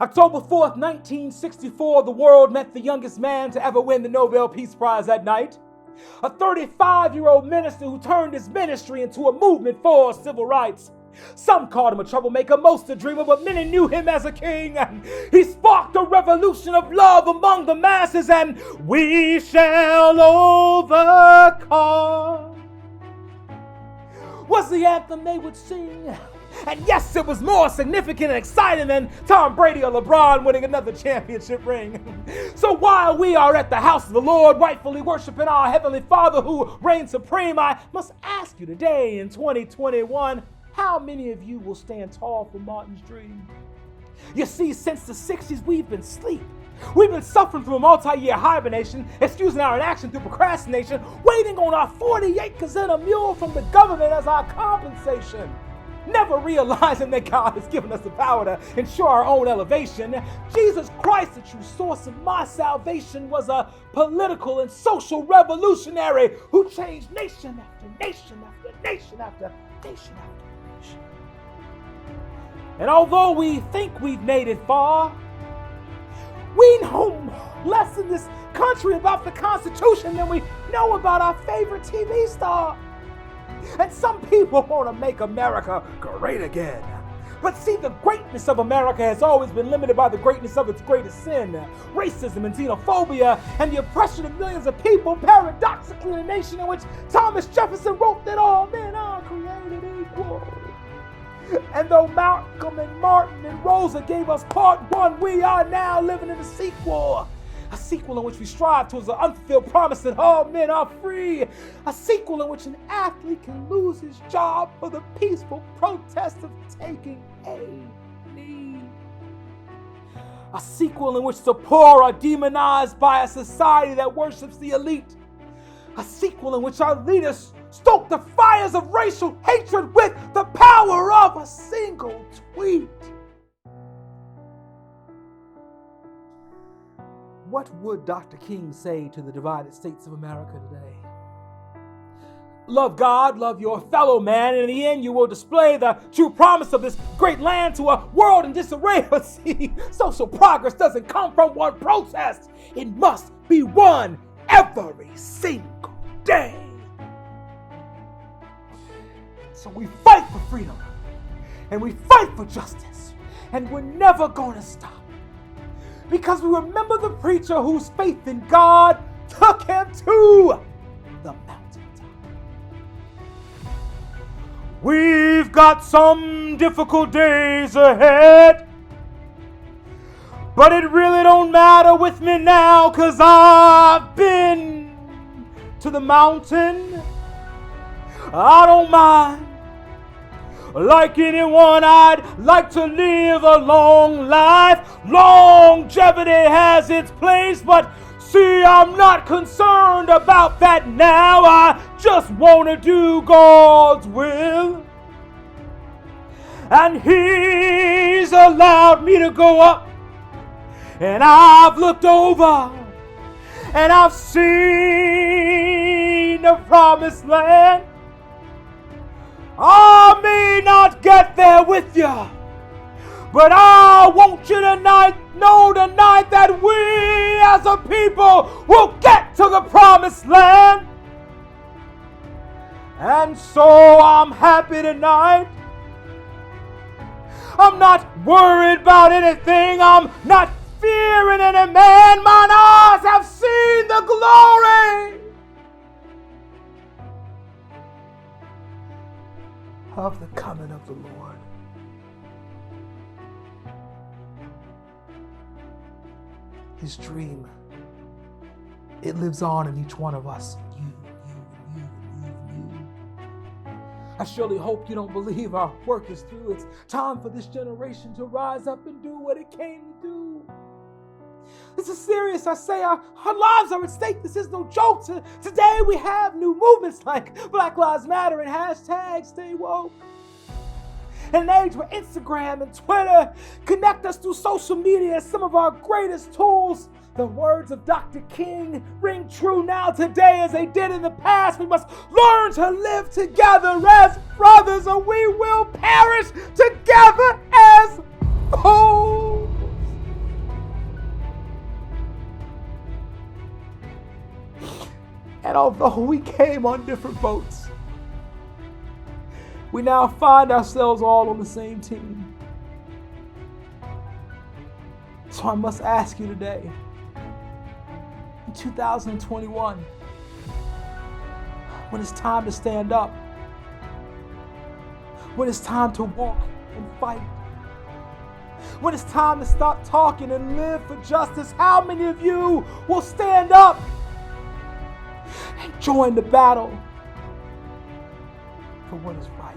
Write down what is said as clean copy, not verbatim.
October 4th, 1964, the world met the youngest man to ever win the Nobel Peace Prize that night. A 35-year-old minister who turned his ministry into a movement for civil rights. Some called him a troublemaker, most a dreamer, but many knew him as a king. He sparked a revolution of love among the masses, and we shall overcome was the anthem they would sing. And yes, it was more significant and exciting than Tom Brady or LeBron winning another championship ring. So while we are at the house of the Lord, rightfully worshiping our Heavenly Father who reigns supreme, I must ask you today in 2021, how many of you will stand tall for Martin's dream? You see, since the 60s, we've been asleep. We've been suffering from a multi-year hibernation, excusing our inaction through procrastination, waiting on our 40 acres and a mule from the government as our compensation. Never realizing that God has given us the power to ensure our own elevation. Jesus Christ, the true source of my salvation, was a political and social revolutionary who changed nation after nation after nation after nation after nation. And although we think we've made it far, we know less in this country about the Constitution than we know about our favorite TV star. And some people want to make America great again. But see, the greatness of America has always been limited by the greatness of its greatest sin, racism and xenophobia, and the oppression of millions of people, paradoxically in a nation in which Thomas Jefferson wrote that all men are created equal. And though Malcolm and Martin and Rosa gave us part one, we are now living in a sequel. A sequel in which we strive towards the unfulfilled promise that all men are free. A sequel in which an athlete can lose his job for the peaceful protest of taking a knee. A sequel in which the poor are demonized by a society that worships the elite. A sequel in which our leaders stoke the fires of racial hatred with the power of a single tweet. What would Dr. King say to the divided states of America today? Love God, love your fellow man, and in the end you will display the true promise of this great land to a world in disarray. But see, social progress doesn't come from one protest. It must be one every single day. So we fight for freedom, and we fight for justice, and we're never gonna stop. Because we remember the preacher whose faith in God took him to the mountaintop. We've got some difficult days ahead, but it really don't matter with me now, 'cause I've been to the mountain. I don't mind. Like anyone, I'd like to live a long life. Longevity has its place, but see, I'm not concerned about that now. I just want to do God's will. And He's allowed me to go up, and I've looked over, and I've seen the promised land. I may not get there with you, but I want you to know tonight that we as a people will get to the promised land. And so I'm happy tonight. I'm not worried about anything. I'm not fearing any man. Mine eyes have seen the glory of the coming of the Lord. His dream, it lives on in each one of us. You. I surely hope you don't believe our work is through. It's time for this generation to rise up and do what it came to do. This is serious. I say our lives are at stake. This is no joke. Today we have new movements like Black Lives Matter and hashtag Stay Woke. In an age where Instagram and Twitter connect us through social media as some of our greatest tools, the words of Dr. King ring true now today as they did in the past. We must learn to live together as brothers, or we will perish together as foes. although we came on different boats, we now find ourselves all on the same team. So I must ask you today, in 2021, when it's time to stand up, when it's time to walk and fight, when it's time to stop talking and live for justice, how many of you will stand up and join the battle for what is right?